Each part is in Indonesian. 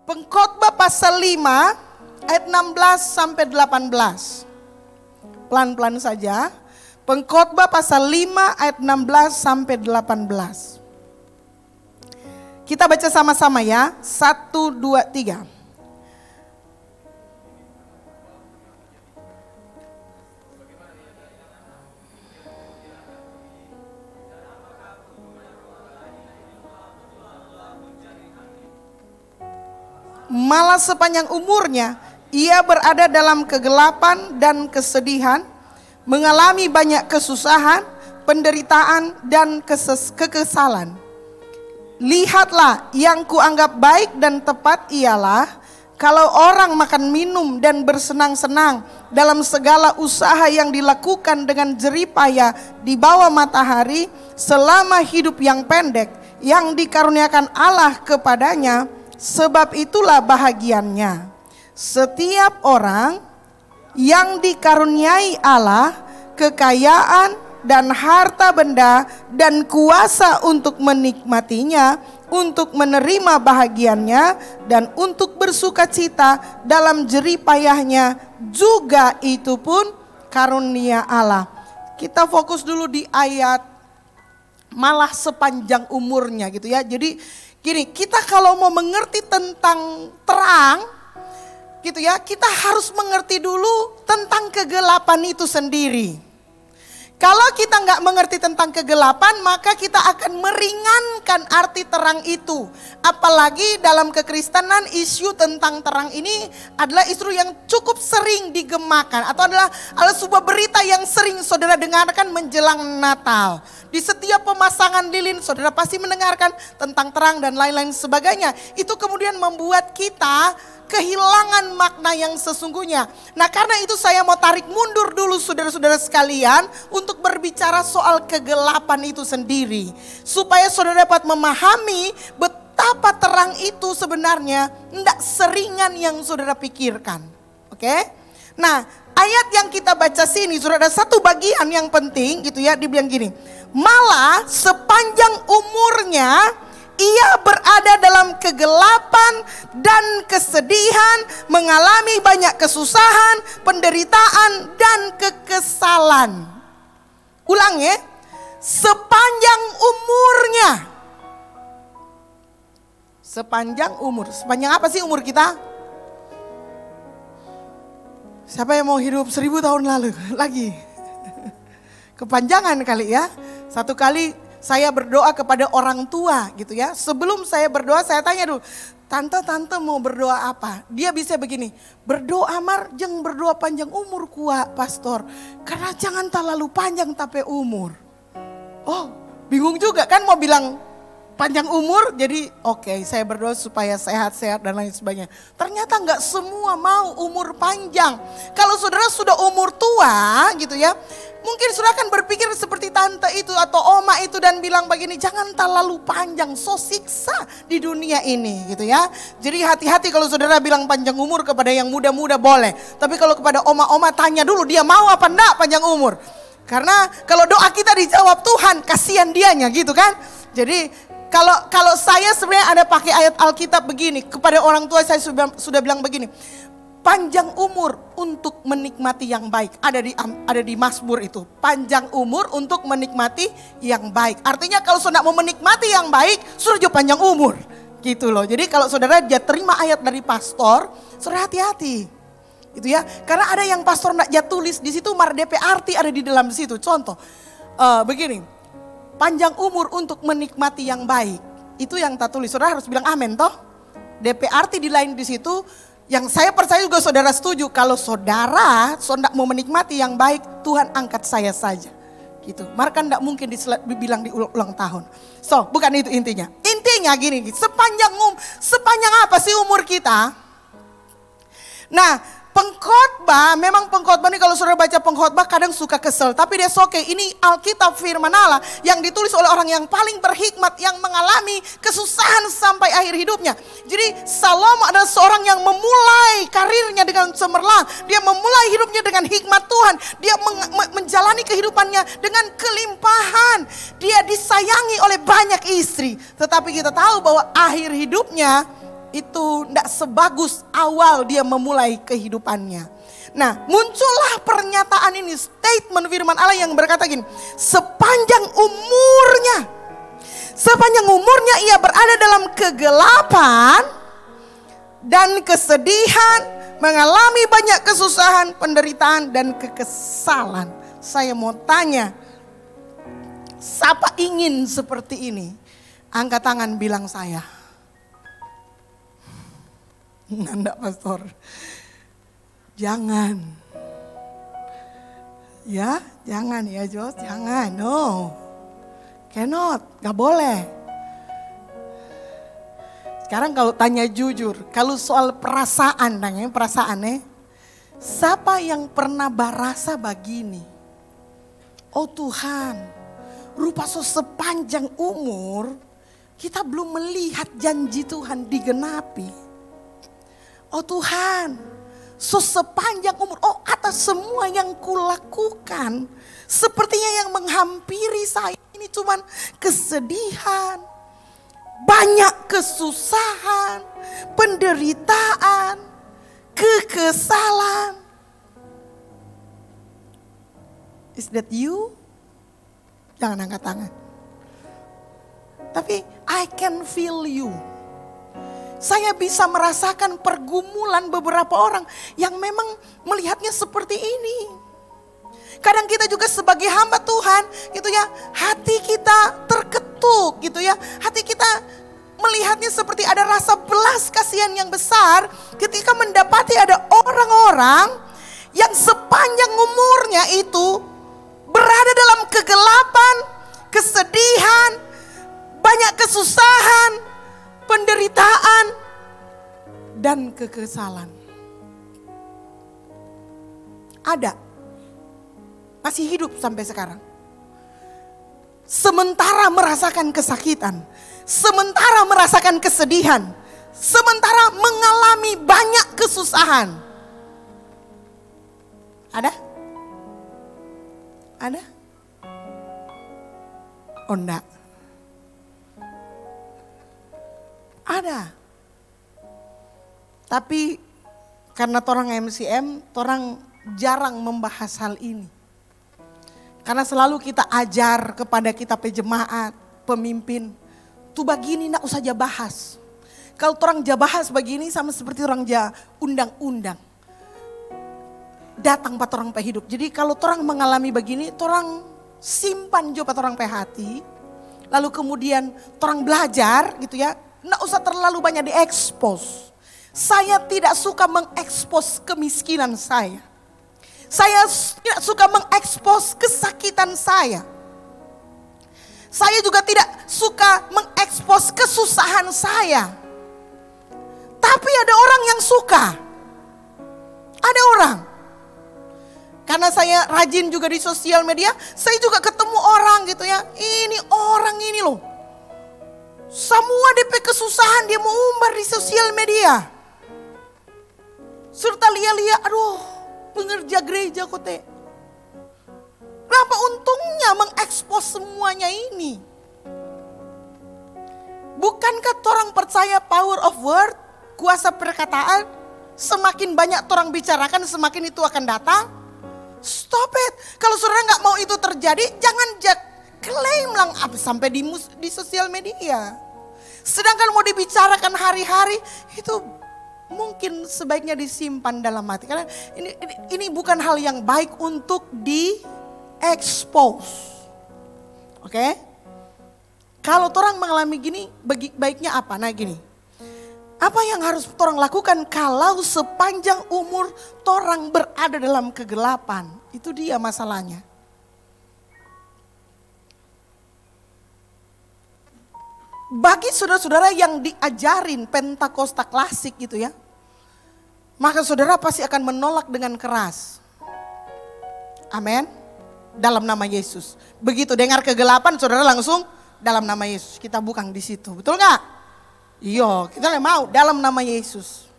Pengkhotbah pasal 5 ayat 16 sampai 18. Pelan-pelan saja. Pengkhotbah pasal 5 ayat 16 sampai 18. Kita baca sama-sama ya. 1, 2, 3. Malah sepanjang umurnya ia berada dalam kegelapan dan kesedihan, mengalami banyak kesusahan, penderitaan dan kekesalan. Lihatlah, yang kuanggap baik dan tepat ialah kalau orang makan minum dan bersenang-senang dalam segala usaha yang dilakukan dengan jerih payah di bawah matahari selama hidup yang pendek yang dikaruniakan Allah kepadanya, sebab itulah bahagiannya. Setiap orang yang dikaruniai Allah kekayaan dan harta benda dan kuasa untuk menikmatinya, untuk menerima bahagiannya dan untuk bersuka cita dalam jerih payahnya, juga itu pun karunia Allah. Kita fokus dulu di ayat malah sepanjang umurnya gitu ya. Jadi gini, kita kalau mau mengerti tentang terang gitu ya, kita harus mengerti dulu tentang kegelapan itu sendiri. Kalau kita nggak mengerti tentang kegelapan, maka kita akan meringankan arti terang itu. Apalagi dalam kekristenan, isu tentang terang ini adalah isu yang cukup sering digemakan, atau adalah sebuah berita yang sering saudara dengarkan menjelang Natal. Di setiap pemasangan lilin saudara pasti mendengarkan tentang terang dan lain-lain sebagainya. Itu kemudian membuat kita kehilangan makna yang sesungguhnya. Nah, karena itu saya mau tarik mundur dulu saudara-saudara sekalian untuk berbicara soal kegelapan itu sendiri. Supaya saudara dapat memahami betapa terang itu sebenarnya tidak seringan yang saudara pikirkan. Oke? Nah, ayat yang kita baca sini saudara, ada satu bagian yang penting gitu ya, dibilang gini. Malah sepanjang umurnya ia berada dalam kegelapan dan kesedihan, mengalami banyak kesusahan, penderitaan dan kekesalan. Ulang ya, sepanjang umurnya. Sepanjang umur, sepanjang apa sih umur kita? Siapa yang mau hidup 1000 tahun lalu lagi? Kepanjangan kali ya. Satu kali saya berdoa kepada orang tua gitu ya. Sebelum saya berdoa saya tanya dulu, tante mau berdoa apa? Dia bisa begini, berdoa Marjeng, berdoa panjang umur kuat pastor. Karena jangan terlalu panjang tapi umur. Oh bingung juga kan mau bilang panjang umur, jadi oke, saya berdoa supaya sehat-sehat dan lain sebagainya. Ternyata nggak semua mau umur panjang. Kalau saudara sudah umur tua gitu ya, mungkin saudara akan berpikir seperti tante itu atau oma itu dan bilang begini, jangan terlalu panjang, so siksa di dunia ini gitu ya. Jadi hati-hati kalau saudara bilang panjang umur kepada yang muda-muda boleh. Tapi kalau kepada oma-oma tanya dulu dia mau apa enggak panjang umur. Karena kalau doa kita dijawab Tuhan, kasihan dianya gitu kan. Jadi kalau saya sebenarnya ada pakai ayat Alkitab begini, kepada orang tua saya sudah bilang begini, panjang umur untuk menikmati yang baik. Ada di Mazmur itu, panjang umur untuk menikmati yang baik. Artinya kalau saudara mau menikmati yang baik, suruh juga panjang umur. Gitu loh. Jadi kalau saudara dia terima ayat dari pastor, saudara hati-hati. Gitu ya. Karena ada yang pastor nak dia tulis di situ, mar DP arti ada di dalam situ. Contoh, begini. Panjang umur untuk menikmati yang baik. Itu yang tak tulis. Saudara harus bilang amin toh. DP arti di lain di situ. Yang saya percaya juga saudara setuju. Kalau saudara mau menikmati yang baik, Tuhan angkat saya saja. Gitu. Maka tidak mungkin dibilang di ulang tahun. So, bukan itu intinya. Intinya gini, sepanjang apa sih umur kita? Nah, memang pengkhotbah ini kalau saudara baca pengkhotbah kadang suka kesel. Tapi that's okay, ini Alkitab firman Allah yang ditulis oleh orang yang paling berhikmat, yang mengalami kesusahan sampai akhir hidupnya. Jadi Salomo adalah seorang yang memulai karirnya dengan cemerlang. Dia memulai hidupnya dengan hikmat Tuhan. Dia menjalani kehidupannya dengan kelimpahan. Dia disayangi oleh banyak istri. Tetapi kita tahu bahwa akhir hidupnya itu tidak sebagus awal dia memulai kehidupannya. Nah, muncullah pernyataan ini, statement firman Allah yang berkata gini, sepanjang umurnya ia berada dalam kegelapan dan kesedihan, mengalami banyak kesusahan, penderitaan dan kekesalan. Saya mau tanya, siapa ingin seperti ini? Angkat tangan bilang saya. Enggak pastor. Jangan. Ya, jangan ya Jos, jangan. No. Cannot, gak boleh. Sekarang kalau tanya jujur, kalau soal perasaan, nanya perasaannya, siapa yang pernah berasa begini? Oh Tuhan, rupa sepanjang umur kita belum melihat janji Tuhan digenapi. Oh Tuhan, sepanjang umur, oh atas semua yang kulakukan, sepertinya yang menghampiri saya ini cuman kesedihan, banyak kesusahan, penderitaan, kekesalan. Is that you? Jangan angkat tangan. Tapi I can feel you. Saya bisa merasakan pergumulan beberapa orang yang memang melihatnya seperti ini. Kadang kita juga sebagai hamba Tuhan gitu ya, hati kita terketuk gitu ya. Hati kita melihatnya seperti ada rasa belas kasihan yang besar ketika mendapati ada orang-orang yang sepanjang umurnya itu berada dalam kegelapan, kesedihan, banyak kesusahan, penderitaan, dan kekesalan. Ada. Masih hidup sampai sekarang. Sementara merasakan kesakitan, sementara merasakan kesedihan, sementara mengalami banyak kesusahan. Ada? Ada? Oh enggak. Ada. Tapi karena torang MCM, torang jarang membahas hal ini. Karena selalu kita ajar kepada kita pejemaat, pemimpin, tuh begini nak usah aja bahas. Kalau orang aja bahas begini sama seperti orang aja undang-undang. Datang pat orang pe hidup. Jadi kalau orang mengalami begini, orang simpan juga pat orang pe hati. Lalu kemudian orang belajar gitu ya, nggak usah terlalu banyak diekspos. Saya tidak suka mengekspos kemiskinan saya. Saya tidak suka mengekspos kesakitan saya. Saya juga tidak suka mengekspos kesusahan saya. Tapi ada orang yang suka. Ada orang. Karena saya rajin juga di sosial media, saya juga ketemu orang gitu ya. Ini orang ini loh. Semua DP kesusahan dia mau umbar di sosial media. Serta lihat-lihat, aduh, pengerja gereja kote. Berapa untungnya mengekspos semuanya ini? Bukankah orang percaya power of word, kuasa perkataan? Semakin banyak orang bicarakan, semakin itu akan datang. Stop it. Kalau saudara nggak mau itu terjadi, jangan klaim lang sampai di sosial media. Sedangkan mau dibicarakan hari-hari, itu mungkin sebaiknya disimpan dalam hati. Karena ini bukan hal yang baik untuk di-expose. Oke? Kalau orang mengalami gini, baiknya apa? Nah gini. Apa yang harus orang lakukan kalau sepanjang umur orang berada dalam kegelapan? Itu dia masalahnya. Bagi saudara-saudara yang diajarin Pentakosta klasik gitu ya, maka saudara pasti akan menolak dengan keras. Amin. Dalam nama Yesus. Begitu dengar kegelapan, saudara langsung dalam nama Yesus. Kita bukan di situ, betul nggak? Iya, kita mau dalam nama Yesus.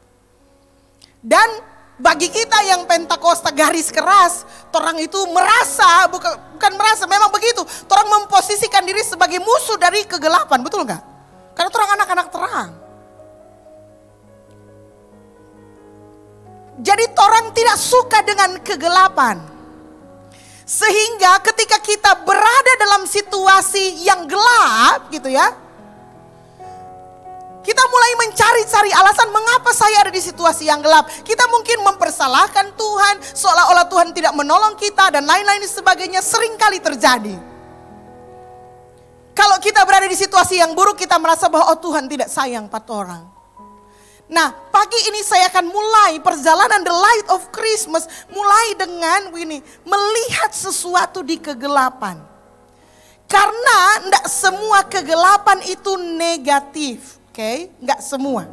Dan bagi kita yang Pentakosta garis keras, orang itu merasa, bukan merasa, memang begitu. Orang memposisikan diri sebagai musuh dari kegelapan, betul nggak? Karena orang anak-anak terang. Jadi orang tidak suka dengan kegelapan. Sehingga ketika kita berada dalam situasi yang gelap gitu ya, kita mulai mencari-cari alasan mengapa saya ada di situasi yang gelap. Kita mungkin mempersalahkan Tuhan, seolah-olah Tuhan tidak menolong kita dan lain-lain sebagainya, sering kali terjadi. Kalau kita berada di situasi yang buruk, kita merasa bahwa oh Tuhan tidak sayang pada orang. Nah, pagi ini saya akan mulai perjalanan The Light of Christmas mulai dengan ini, melihat sesuatu di kegelapan. Karena tidak semua kegelapan itu negatif, oke? Enggak semua.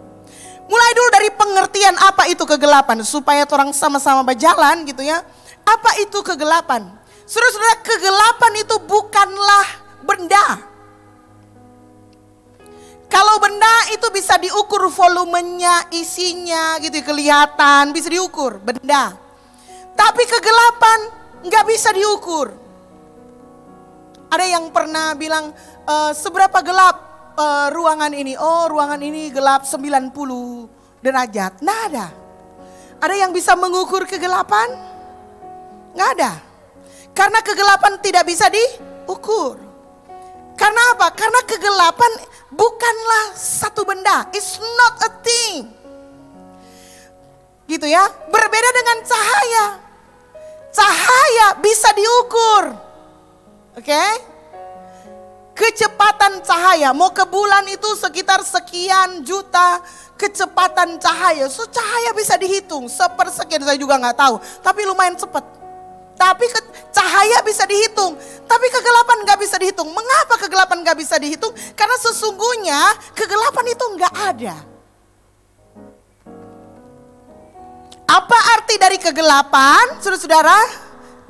Mulai dulu dari pengertian apa itu kegelapan supaya orang sama-sama berjalan gitu ya. Apa itu kegelapan? Saudara-saudara, kegelapan itu bukanlah benda. Kalau benda itu bisa diukur volumenya, isinya gitu kelihatan, bisa diukur benda. Tapi kegelapan nggak bisa diukur. Ada yang pernah bilang seberapa gelap ruangan ini? Oh, ruangan ini gelap 90 derajat. Nggak ada. Ada yang bisa mengukur kegelapan? Nggak ada. Karena kegelapan tidak bisa diukur. Karena apa? Karena kegelapan bukanlah satu benda. It's not a thing. Gitu ya. Berbeda dengan cahaya. Cahaya bisa diukur. Oke? Kecepatan cahaya. Mau ke bulan itu sekitar sekian juta kecepatan cahaya. So cahaya bisa dihitung. Sepersekian saya juga nggak tahu. Tapi lumayan cepat. Tapi cahaya bisa dihitung, tapi kegelapan nggak bisa dihitung. Mengapa kegelapan nggak bisa dihitung? Karena sesungguhnya kegelapan itu nggak ada. Apa arti dari kegelapan, saudara-saudara?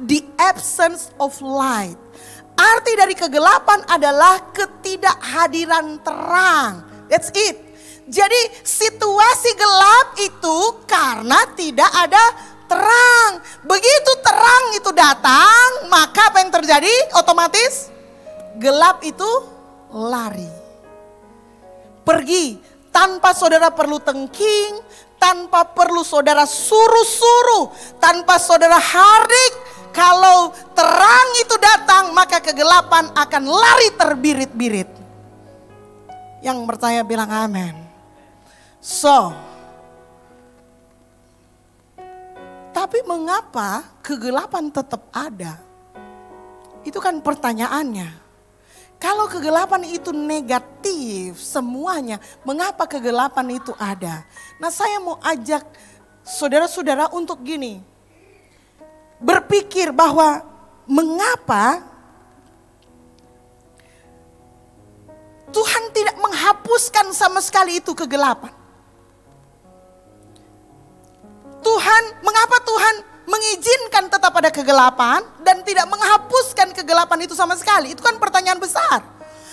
The absence of light. Arti dari kegelapan adalah ketidakhadiran terang. That's it. Jadi situasi gelap itu karena tidak ada terang. Begitu terang itu datang, maka apa yang terjadi? Otomatis gelap itu lari. Pergi tanpa saudara perlu tengking, tanpa perlu saudara suruh-suruh, tanpa saudara hardik. Kalau terang itu datang, maka kegelapan akan lari terbirit-birit. Yang percaya bilang amin. Tapi mengapa kegelapan tetap ada? Itu kan pertanyaannya. Kalau kegelapan itu negatif semuanya, mengapa kegelapan itu ada? Nah, saya mau ajak saudara-saudara untuk gini. Berpikir bahwa mengapa Tuhan tidak menghapuskan sama sekali itu kegelapan. Mengapa Tuhan mengizinkan tetap ada kegelapan dan tidak menghapuskan kegelapan itu sama sekali? Itu kan pertanyaan besar.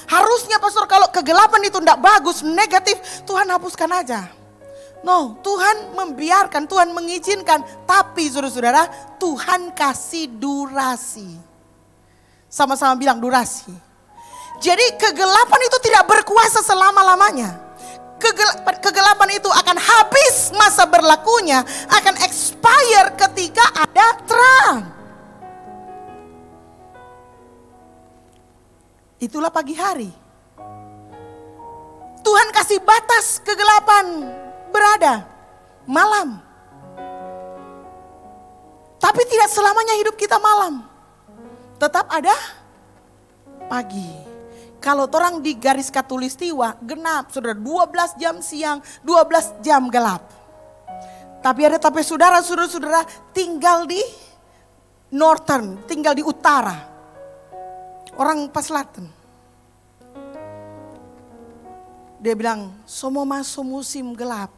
Harusnya pastor kalau kegelapan itu tidak bagus, negatif, Tuhan hapuskan aja. No, Tuhan membiarkan, Tuhan mengizinkan. Tapi saudara-saudara, Tuhan kasih durasi. Sama-sama bilang durasi. Jadi kegelapan itu tidak berkuasa selama-lamanya. Kegelapan itu akan habis masa berlakunya, akan expire ketika ada terang. Itulah pagi hari. Tuhan kasih batas kegelapan berada malam. Tapi tidak selamanya hidup kita malam. Tetap ada pagi. Kalau orang di garis khatulistiwa genap, saudara, 12 jam siang, 12 jam gelap. Tapi saudara-saudara tinggal di northern, tinggal di utara. Orang pas selatan. Dia bilang, semua masuk musim gelap.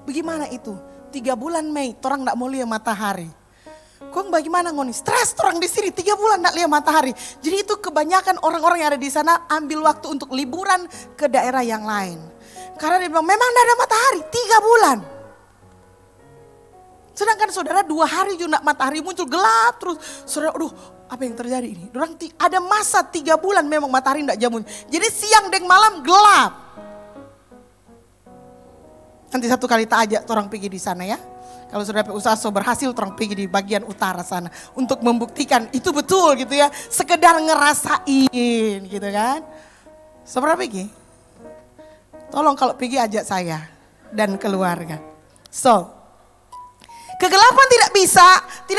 Bagaimana itu? 3 bulan Mei, orang gak mau lihat matahari. Kok bagaimana ngoni? Stres orang di sini 3 bulan tidak lihat matahari. Jadi itu kebanyakan orang-orang yang ada di sana ambil waktu untuk liburan ke daerah yang lain. Karena dia bilang memang tidak ada matahari 3 bulan. Sedangkan saudara 2 hari juga matahari muncul gelap terus. Saudara, aduh apa yang terjadi ini? Orang ada masa 3 bulan memang matahari tidak jamun. Jadi siang dan malam gelap. Nanti satu kali tak ajak orang pergi di sana ya. Kalau sudah usaha berhasil, orang pergi di bagian utara sana untuk membuktikan itu betul gitu ya. Sekedar ngerasain gitu kan. Seberapa pergi? Tolong kalau pergi ajak saya dan keluarga. So, kegelapan tidak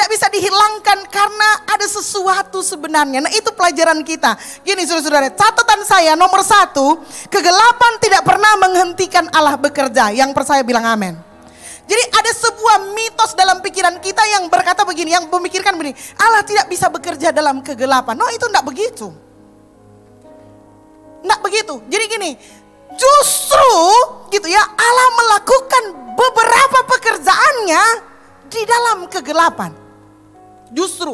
bisa dihilangkan karena ada sesuatu sebenarnya. Nah itu pelajaran kita. Gini saudara-saudara, catatan saya nomor 1, kegelapan tidak pernah menghentikan Allah bekerja. Yang percaya bilang amin. Jadi ada sebuah mitos dalam pikiran kita yang berkata begini, yang memikirkan begini, Allah tidak bisa bekerja dalam kegelapan. No, itu enggak begitu. Enggak begitu. Jadi gini, justru gitu ya, Allah melakukan beberapa pekerjaannya di dalam kegelapan. Justru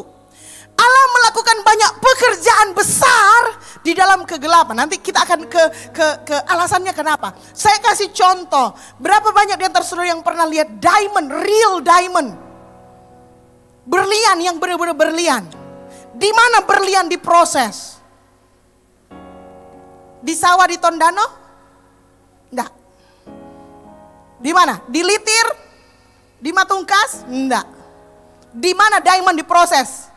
Allah melakukan banyak pekerjaan besar di dalam kegelapan. Nanti kita akan ke alasannya kenapa. Saya kasih contoh. Berapa banyak di antara saudara yang pernah lihat diamond, real diamond? Berlian yang benar-benar berlian. Di mana berlian diproses? Di sawah di Tondano? Enggak. Di mana? Di Litir? Di Matungkas? Enggak. Di mana diamond diproses?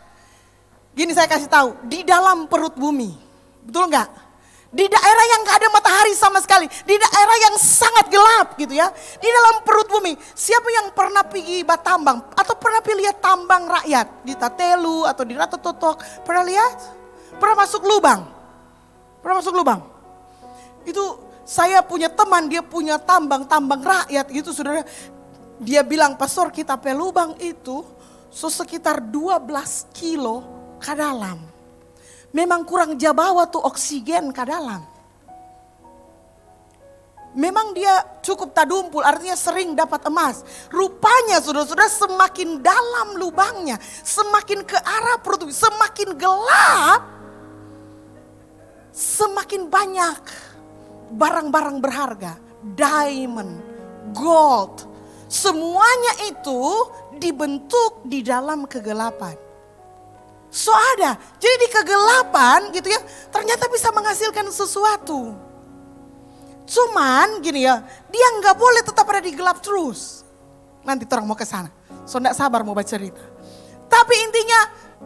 Gini saya kasih tahu, di dalam perut bumi. Betul enggak? Di daerah yang enggak ada matahari sama sekali, di daerah yang sangat gelap gitu ya. Di dalam perut bumi. Siapa yang pernah pergi Batambang atau pernah lihat tambang rakyat di Tatelu atau di Ratu Totok? Pernah lihat? Pernah masuk lubang? Pernah masuk lubang? Itu saya punya teman, dia punya tambang rakyat gitu saudara. Dia bilang, pastor kita pe lubang itu sekitar 12 kilo ke dalam. Memang kurang jabawa tuh oksigen ke dalam. Memang dia cukup tadumpul, artinya sering dapat emas. Rupanya saudara-saudara semakin dalam lubangnya, semakin ke arah perut, semakin gelap, semakin banyak barang-barang berharga. Diamond, gold, semuanya itu dibentuk di dalam kegelapan. So ada, jadi di kegelapan gitu ya, ternyata bisa menghasilkan sesuatu. Cuman gini ya, dia nggak boleh tetap ada di gelap terus. Nanti orang mau ke sana, so nggak sabar mau baca cerita. Tapi intinya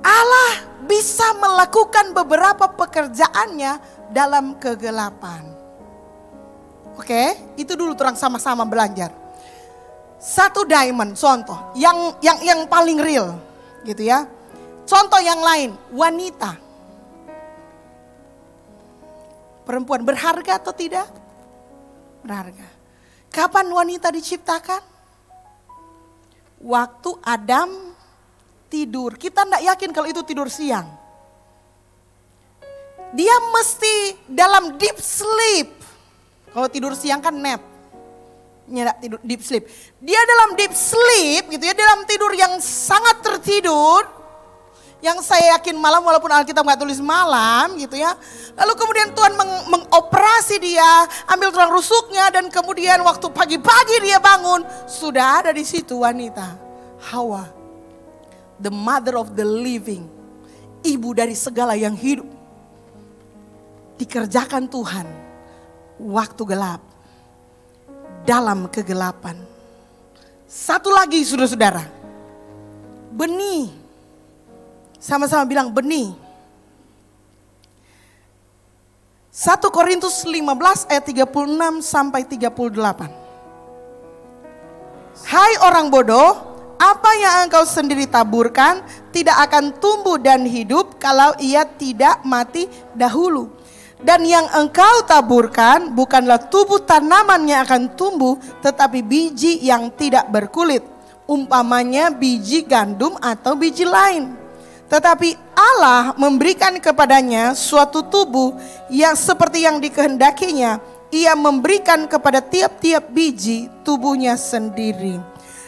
Allah bisa melakukan beberapa pekerjaannya dalam kegelapan. Oke, itu dulu orang sama-sama belajar. Satu diamond, contoh, yang paling real gitu ya. Contoh yang lain, wanita. Perempuan berharga atau tidak? Berharga. Kapan wanita diciptakan? Waktu Adam tidur. Kita tidak yakin kalau itu tidur siang. Dia mesti dalam deep sleep. Kalau tidur siang kan nap. Tidur deep sleep. Dia dalam deep sleep gitu ya, dalam tidur yang sangat tertidur. Yang saya yakin malam walaupun Alkitab nggak tulis malam gitu ya. Lalu kemudian Tuhan mengoperasi dia, ambil tulang rusuknya dan kemudian waktu pagi-pagi dia bangun. Sudah ada di situ wanita, Hawa. The mother of the living. Ibu dari segala yang hidup. Dikerjakan Tuhan waktu gelap. Dalam kegelapan. Satu lagi saudara-saudara. Benih. Sama-sama bilang benih. 1 Korintus 15 ayat 36 sampai 38. Hai orang bodoh, apa yang engkau sendiri taburkan tidak akan tumbuh dan hidup kalau ia tidak mati dahulu. Dan yang engkau taburkan bukanlah tubuh tanaman yang akan tumbuh, tetapi biji yang tidak berkulit. Umpamanya biji gandum atau biji lain. Tetapi Allah memberikan kepadanya suatu tubuh yang seperti yang dikehendakinya. Ia memberikan kepada tiap-tiap biji tubuhnya sendiri.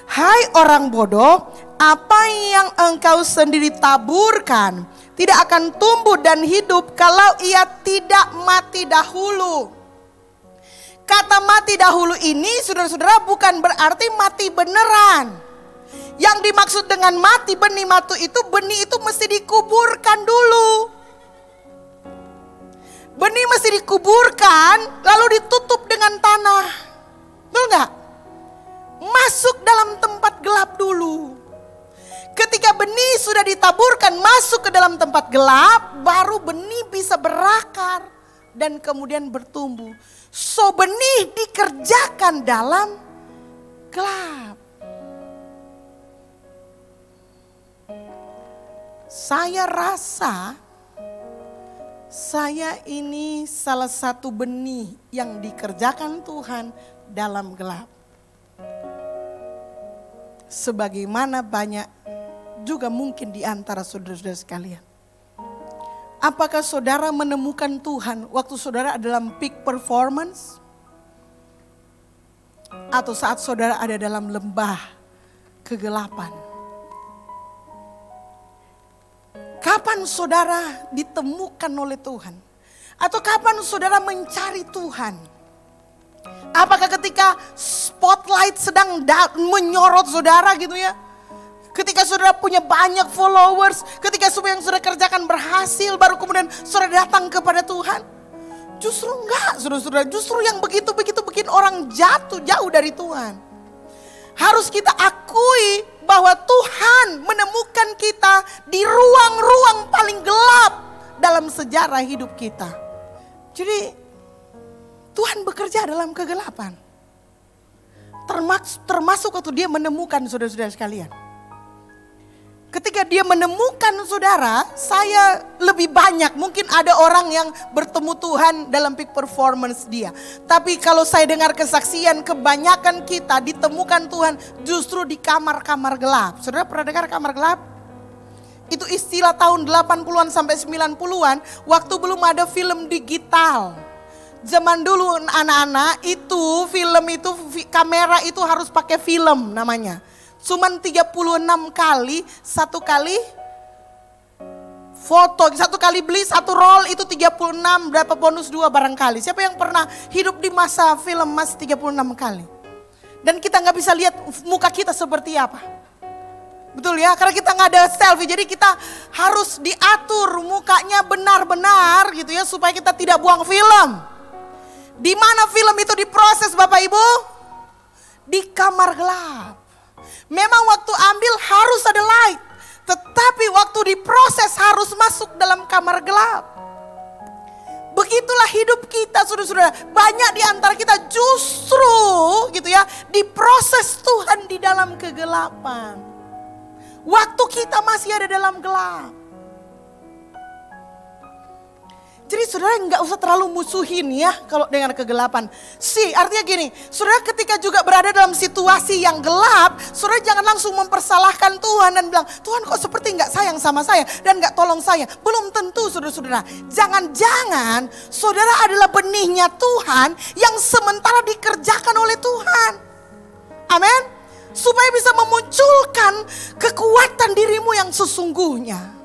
Hai orang bodoh, apa yang engkau sendiri taburkan tidak akan tumbuh dan hidup kalau ia tidak mati dahulu. Kata mati dahulu ini saudara-saudara bukan berarti mati beneran. Yang dimaksud dengan mati benih itu mesti dikuburkan dulu. Benih mesti dikuburkan lalu ditutup dengan tanah. Betul nggak? masuk dalam tempat gelap dulu. Ketika benih sudah ditaburkan masuk ke dalam tempat gelap, baru benih bisa berakar dan kemudian bertumbuh. So benih dikerjakan dalam gelap. Saya rasa saya ini salah satu benih yang dikerjakan Tuhan dalam gelap. Sebagaimana banyak juga mungkin di antara saudara-saudara sekalian. Apakah saudara menemukan Tuhan waktu saudara dalam peak performance? Atau saat saudara ada dalam lembah kegelapan? Kapan saudara ditemukan oleh Tuhan? Atau kapan saudara mencari Tuhan? Apakah ketika spotlight sedang menyorot saudara gitu ya? Ketika saudara punya banyak followers, ketika semua yang saudara kerjakan berhasil, baru kemudian saudara datang kepada Tuhan? Justru enggak, saudara-saudara. Justru yang begitu-begitu bikin orang jatuh jauh dari Tuhan. Harus kita akui bahwa Tuhan menemukan kita di ruang-ruang paling gelap dalam sejarah hidup kita. Jadi Tuhan bekerja dalam kegelapan. Termasuk waktu dia menemukan saudara-saudara sekalian. Ketika dia menemukan saudara, saya lebih banyak. Mungkin ada orang yang bertemu Tuhan dalam peak performance dia. Tapi kalau saya dengar kesaksian, kebanyakan kita ditemukan Tuhan justru di kamar-kamar gelap. Saudara pernah dengar kamar gelap? Itu istilah tahun 80-an sampai 90-an, waktu belum ada film digital. Zaman dulu anak-anak itu film itu kamera itu harus pakai film namanya. Cuman 36 kali, satu kali foto, satu kali beli satu roll itu 36, berapa bonus 2 barangkali. Siapa yang pernah hidup di masa film mas 36 kali? Dan kita gak bisa lihat muka kita seperti apa. Betul ya, karena kita gak ada selfie, jadi kita harus diatur mukanya benar-benar gitu ya, supaya kita tidak buang film. Di mana film itu diproses Bapak Ibu? Di kamar gelap. Memang waktu ambil harus ada light, tetapi waktu diproses harus masuk dalam kamar gelap. Begitulah hidup kita saudara-saudara. Banyak di antara kita justru gitu ya, diproses Tuhan di dalam kegelapan. Waktu kita masih ada dalam gelap. Jadi saudara nggak usah terlalu musuhin ya kalau dengan kegelapan. Artinya gini, saudara ketika juga berada dalam situasi yang gelap, saudara jangan langsung mempersalahkan Tuhan dan bilang, Tuhan kok seperti nggak sayang sama saya dan nggak tolong saya. Belum tentu saudara-saudara. Jangan-jangan saudara adalah benihnya Tuhan yang sementara dikerjakan oleh Tuhan. Amin. Supaya bisa memunculkan kekuatan dirimu yang sesungguhnya.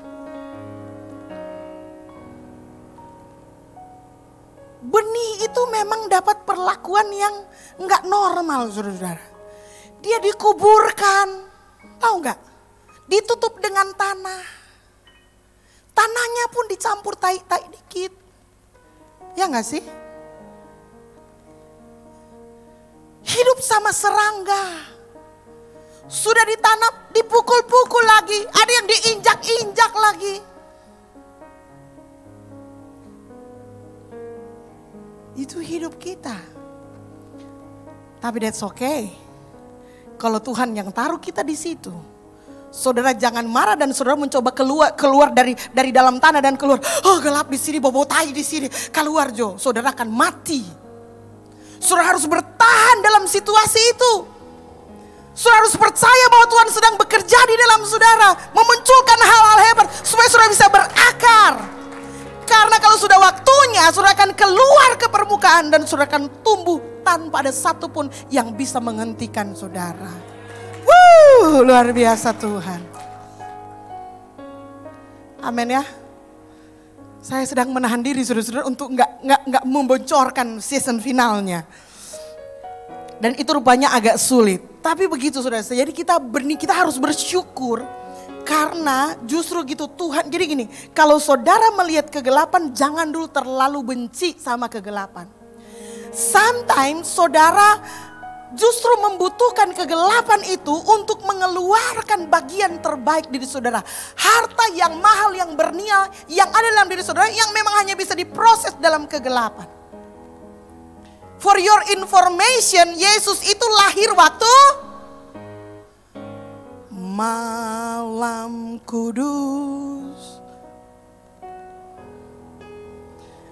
Benih itu memang dapat perlakuan yang nggak normal, saudara-saudara. Dia dikuburkan, tahu nggak? Ditutup dengan tanah. Tanahnya pun dicampur tai-tai dikit. Ya nggak sih? Hidup sama serangga. Sudah ditanam, dipukul-pukul lagi. Ada yang diinjak-injak lagi. Itu hidup kita. Tapi that's okay. Kalau Tuhan yang taruh kita di situ. Saudara jangan marah dan saudara mencoba keluar dari dalam tanah dan keluar. Oh gelap di sini, bobo tai di sini. Keluar Jo, saudara akan mati. Saudara harus bertahan dalam situasi itu. Saudara harus percaya bahwa Tuhan sedang bekerja di dalam saudara. Memunculkan hal-hal hebat supaya saudara bisa berakar. Karena kalau sudah waktunya, saudara akan keluar ke permukaan dan saudara akan tumbuh tanpa ada satupun yang bisa menghentikan saudara. Luar biasa Tuhan. Amin ya. Saya sedang menahan diri saudara-saudara untuk nggak membocorkan season finalnya. Dan itu rupanya agak sulit. Tapi begitu saudara, jadi kita harus bersyukur. Karena justru gitu Tuhan, jadi gini, kalau saudara melihat kegelapan jangan dulu terlalu benci sama kegelapan. Sometimes saudara justru membutuhkan kegelapan itu untuk mengeluarkan bagian terbaik diri saudara. Harta yang mahal, yang bernilai, yang ada dalam diri saudara, yang memang hanya bisa diproses dalam kegelapan. For your information, Yesus itu lahir waktu malam kudus.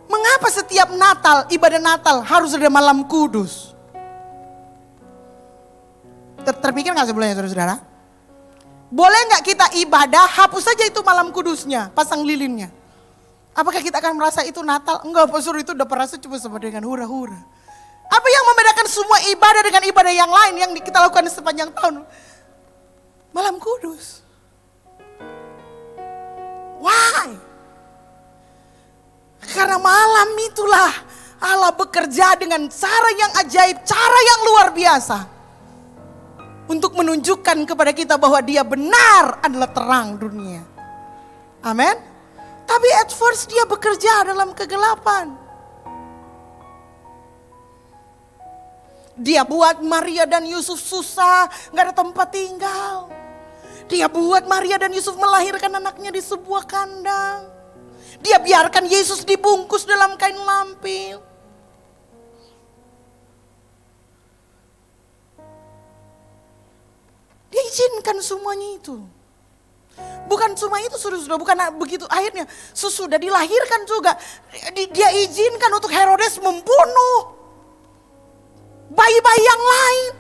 Mengapa setiap Natal, ibadah Natal harus ada malam kudus? Terpikir gak sebelumnya saudara-saudara? Boleh gak kita ibadah, hapus saja itu malam kudusnya, pasang lilinnya. Apakah kita akan merasa itu Natal? Enggak, pastor, itu udah perasa cuma sama dengan hura-hura. Apa yang membedakan semua ibadah dengan ibadah yang lain yang kita lakukan sepanjang tahun? Malam kudus. Why? Karena malam itulah Allah bekerja dengan cara yang ajaib, cara yang luar biasa. Untuk menunjukkan kepada kita bahwa Dia benar adalah terang dunia. Amin. Tapi at first Dia bekerja dalam kegelapan. Dia buat Maria dan Yusuf susah, gak ada tempat tinggal. Dia buat Maria dan Yusuf melahirkan anaknya di sebuah kandang. Dia biarkan Yesus dibungkus dalam kain lampin. Dia izinkan semuanya itu. Bukan cuma itu sudah bukan begitu, akhirnya sesudah dilahirkan juga. Dia izinkan untuk Herodes membunuh bayi-bayi yang lain.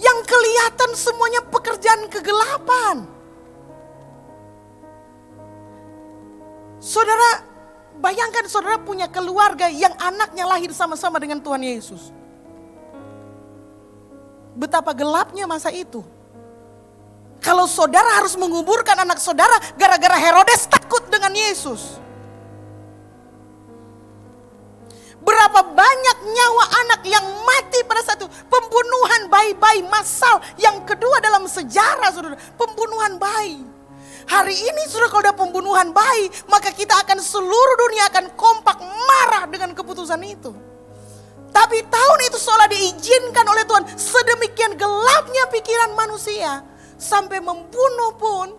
Yang kelihatan semuanya pekerjaan kegelapan. Saudara, bayangkan saudara punya keluarga yang anaknya lahir sama-sama dengan Tuhan Yesus. Betapa gelapnya masa itu. Kalau saudara harus menguburkan anak saudara gara-gara Herodes takut dengan Yesus. Berapa banyak nyawa anak yang mati pada saat itu. Pembunuhan bayi-bayi massal yang kedua dalam sejarah, saudara. Pembunuhan bayi. Hari ini saudara, kalau ada pembunuhan bayi, maka kita akan seluruh dunia akan kompak marah dengan keputusan itu. Tapi tahun itu seolah diizinkan oleh Tuhan. Sedemikian gelapnya pikiran manusia. Sampai membunuh pun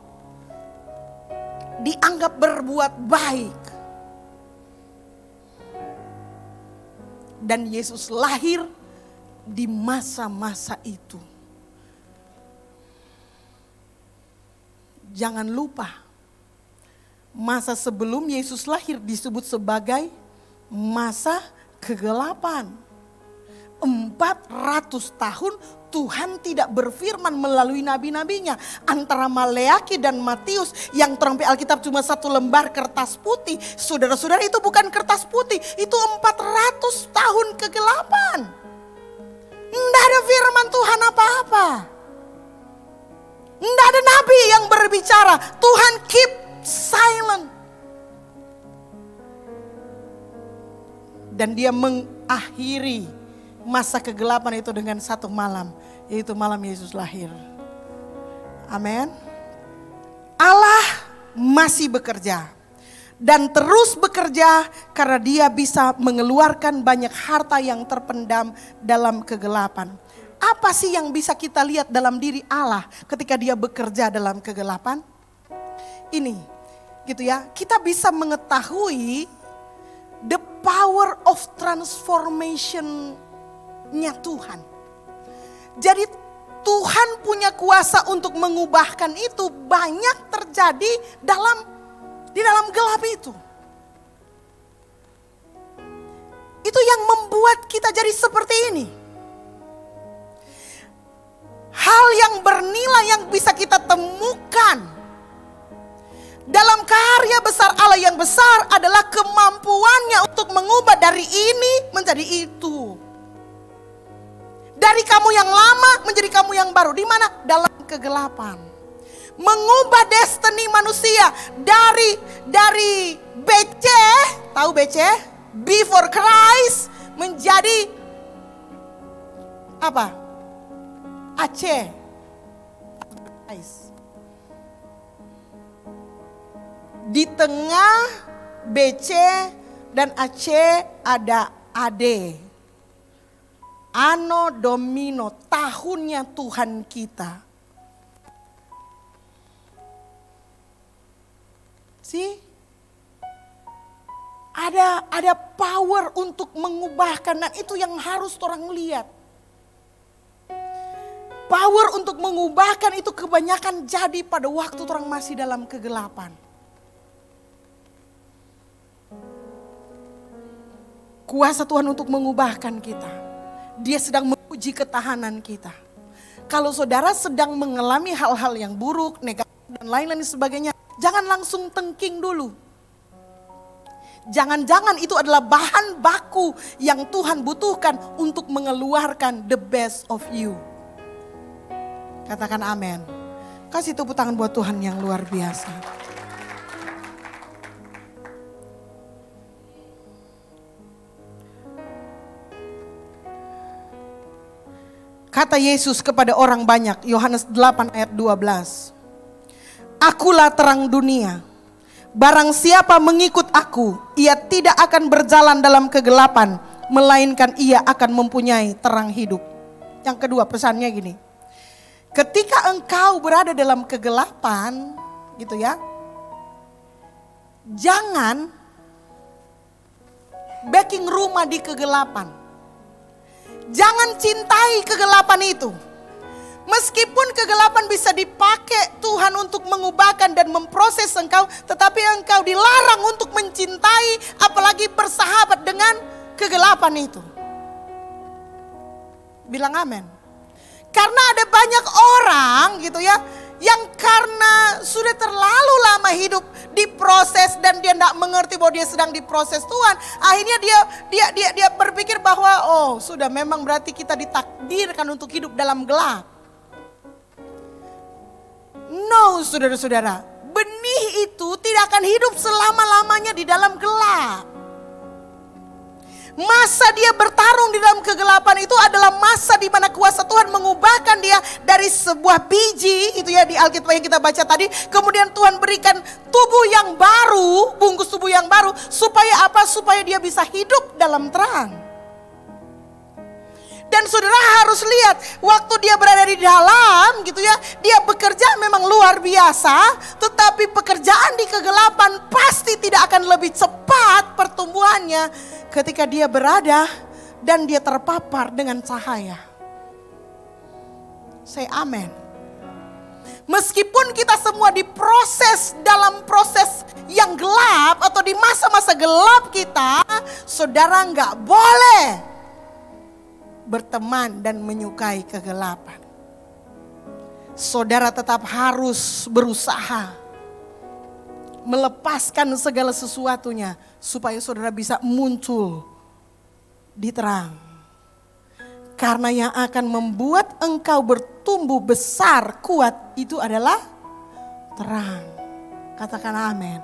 dianggap berbuat baik. Dan Yesus lahir di masa-masa itu. Jangan lupa, masa sebelum Yesus lahir disebut sebagai masa kegelapan. 400 tahun Tuhan tidak berfirman melalui nabi-nabinya. Antara Maleaki dan Matius yang terambil Alkitab cuma satu lembar kertas putih. Saudara-saudara, itu bukan kertas putih, itu 400 tahun kegelapan. Tidak ada firman Tuhan apa-apa. Tidak ada nabi yang berbicara. Tuhan keep silent. Dan Dia mengakhiri masa kegelapan itu dengan satu malam, yaitu malam Yesus lahir. Amin. Allah masih bekerja dan terus bekerja karena Dia bisa mengeluarkan banyak harta yang terpendam dalam kegelapan. Apa sih yang bisa kita lihat dalam diri Allah ketika Dia bekerja dalam kegelapan? Ini, gitu ya. Kita bisa mengetahui the power of transformation-nya Tuhan. Jadi Tuhan punya kuasa untuk mengubahkan itu banyak terjadi di dalam gelap itu. Itu yang membuat kita jadi seperti ini. Hal yang bernilai yang bisa kita temukan dalam karya besar Allah yang besar adalah kemampuannya untuk mengubah dari ini menjadi itu. Dari kamu yang lama menjadi kamu yang baru. Di mana? Dalam kegelapan. Mengubah destiny manusia dari BC, tahu BC? Before Christ menjadi apa? AC. Di tengah BC dan AC ada AD. Anno Domino, tahunnya Tuhan kita. Ada power untuk mengubahkan, dan itu yang harus orang lihat. Power untuk mengubahkan itu kebanyakan jadi pada waktu orang masih dalam kegelapan. Kuasa Tuhan untuk mengubahkan kita. Dia sedang menguji ketahanan kita. Kalau saudara sedang mengalami hal-hal yang buruk, negatif dan lain-lain sebagainya, jangan langsung tengking dulu. Jangan-jangan itu adalah bahan baku yang Tuhan butuhkan untuk mengeluarkan the best of you. Katakan amin. Kasih tepuk tangan buat Tuhan yang luar biasa. Kata Yesus kepada orang banyak, Yohanes 8 ayat 12. Akulah terang dunia. Barang siapa mengikut aku, ia tidak akan berjalan dalam kegelapan, melainkan ia akan mempunyai terang hidup. Yang kedua pesannya gini. Ketika engkau berada dalam kegelapan, gitu ya. Jangan backing rumah di kegelapan. Jangan cintai kegelapan itu. Meskipun kegelapan bisa dipakai Tuhan untuk mengubahkan dan memproses engkau, tetapi engkau dilarang untuk mencintai, apalagi bersahabat dengan kegelapan itu. Bilang amin. Karena ada banyak orang gitu ya, yang karena sudah terlalu lama hidup diproses dan dia tidak mengerti bahwa dia sedang diproses Tuhan. Akhirnya dia berpikir bahwa sudah memang berarti kita ditakdirkan untuk hidup dalam gelap. No, saudara-saudara, benih itu tidak akan hidup selama-lamanya di dalam gelap. Masa dia bertarung di dalam kegelapan itu adalah masa di mana kuasa Tuhan mengubahkan dia dari sebuah biji, itu ya di Alkitab yang kita baca tadi. Kemudian Tuhan berikan tubuh yang baru, bungkus tubuh yang baru, supaya apa? Supaya dia bisa hidup dalam terang. Dan saudara harus lihat, waktu dia berada di dalam gitu ya, dia bekerja memang luar biasa, tetapi pekerjaan di kegelapan pasti tidak akan lebih cepat pertumbuhannya ketika dia berada dan dia terpapar dengan cahaya. Say amen. Meskipun kita semua diproses dalam proses yang gelap atau di masa-masa gelap kita, saudara nggak boleh berteman dan menyukai kegelapan. Saudara tetap harus berusaha melepaskan segala sesuatunya supaya saudara bisa muncul di terang. Karena yang akan membuat engkau bertumbuh besar kuat itu adalah terang. Katakan amin.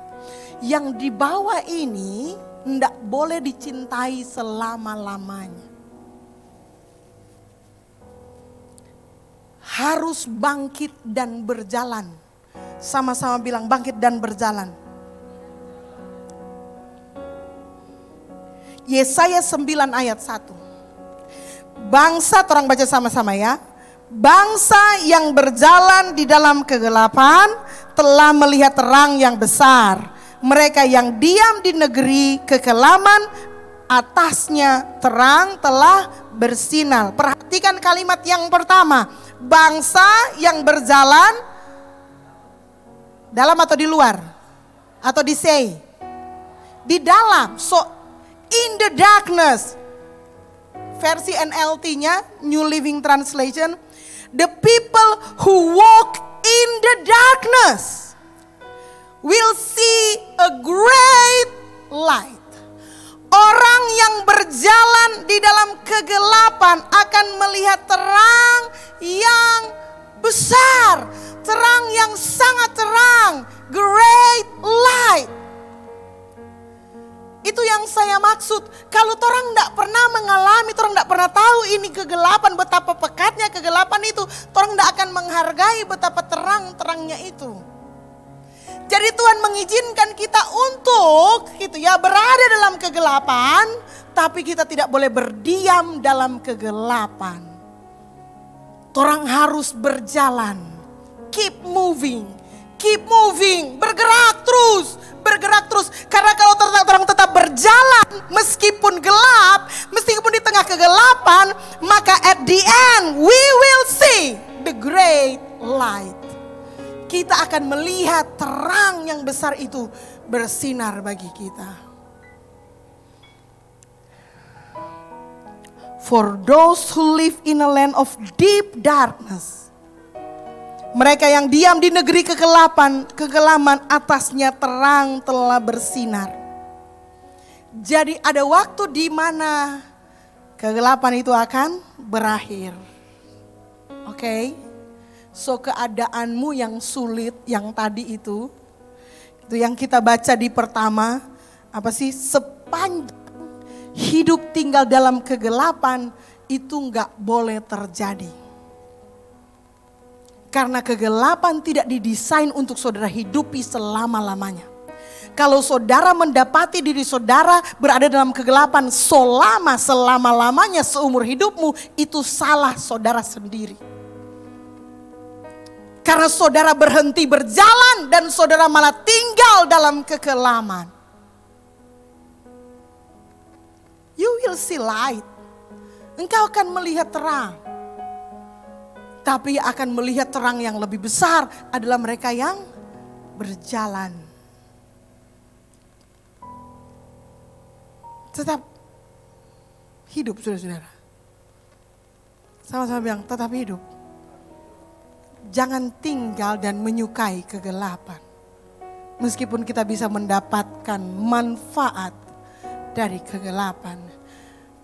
Yang di bawah ini tidak boleh dicintai selama-lamanya. Harus bangkit dan berjalan. Sama-sama bilang bangkit dan berjalan. Yesaya 9 ayat 1. Bangsa, orang baca sama-sama ya. Bangsa yang berjalan di dalam kegelapan telah melihat terang yang besar. Mereka yang diam di negeri kekelaman, atasnya terang telah bersinar. Perhatikan kalimat yang pertama. Bangsa yang berjalan dalam atau di luar? Atau di say? Di dalam. So in the darkness. Versi NLT-nya, New Living Translation. The people who walk in the darkness will see a great light. Orang yang berjalan di dalam kegelapan akan melihat terang yang besar. Terang yang sangat terang. Great light. Itu yang saya maksud. Kalau orang tidak pernah mengalami, orang tidak pernah tahu ini kegelapan, betapa pekatnya kegelapan itu, orang tidak akan menghargai betapa terang-terangnya itu. Jadi Tuhan mengizinkan kita untuk gitu ya berada dalam kegelapan, tapi kita tidak boleh berdiam dalam kegelapan. Orang harus berjalan, keep moving, bergerak terus. Karena kalau orang tetap berjalan meskipun gelap, meskipun di tengah kegelapan, maka at the end we will see the great light. Kita akan melihat terang yang besar itu bersinar bagi kita. For those who live in a land of deep darkness, mereka yang diam di negeri kegelaman atasnya terang telah bersinar. Jadi ada waktu di mana kegelapan itu akan berakhir. Oke? So keadaanmu yang sulit yang tadi itu yang kita baca di pertama, apa sih? Sepanjang hidup tinggal dalam kegelapan itu enggak boleh terjadi. Karena kegelapan tidak didesain untuk saudara hidupi selama-lamanya. Kalau saudara mendapati diri saudara berada dalam kegelapan selama-lamanya seumur hidupmu, itu salah saudara sendiri. Karena saudara berhenti berjalan dan saudara malah tinggal dalam kekelaman. You will see light. Engkau akan melihat terang. Tapi akan melihat terang yang lebih besar adalah mereka yang berjalan. Tetap hidup saudara-saudara. Sama-sama bilang tetap hidup. Jangan tinggal dan menyukai kegelapan. Meskipun kita bisa mendapatkan manfaat dari kegelapan.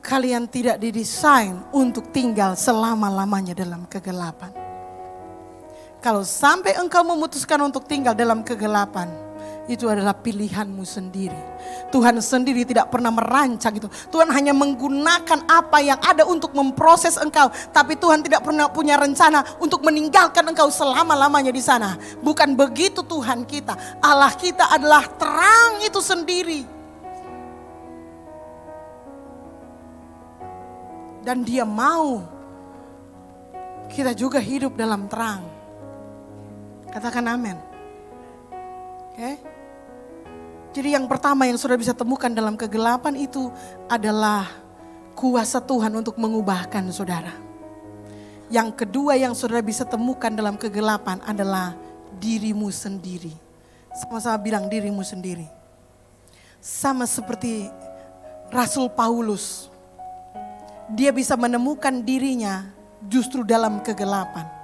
Kalian tidak didesain untuk tinggal selama-lamanya dalam kegelapan. Kalau sampai engkau memutuskan untuk tinggal dalam kegelapan, itu adalah pilihanmu sendiri. Tuhan sendiri tidak pernah merancang itu. Tuhan hanya menggunakan apa yang ada untuk memproses engkau. Tapi Tuhan tidak pernah punya rencana untuk meninggalkan engkau selama-lamanya di sana. Bukan begitu Tuhan kita. Allah kita adalah terang itu sendiri. Dan Dia mau kita juga hidup dalam terang. Katakan amin. Oke? Jadi yang pertama yang saudara bisa temukan dalam kegelapan itu adalah kuasa Tuhan untuk mengubahkan saudara. Yang kedua yang saudara bisa temukan dalam kegelapan adalah dirimu sendiri. Sama-sama bilang dirimu sendiri. Sama seperti Rasul Paulus. Dia bisa menemukan dirinya justru dalam kegelapan.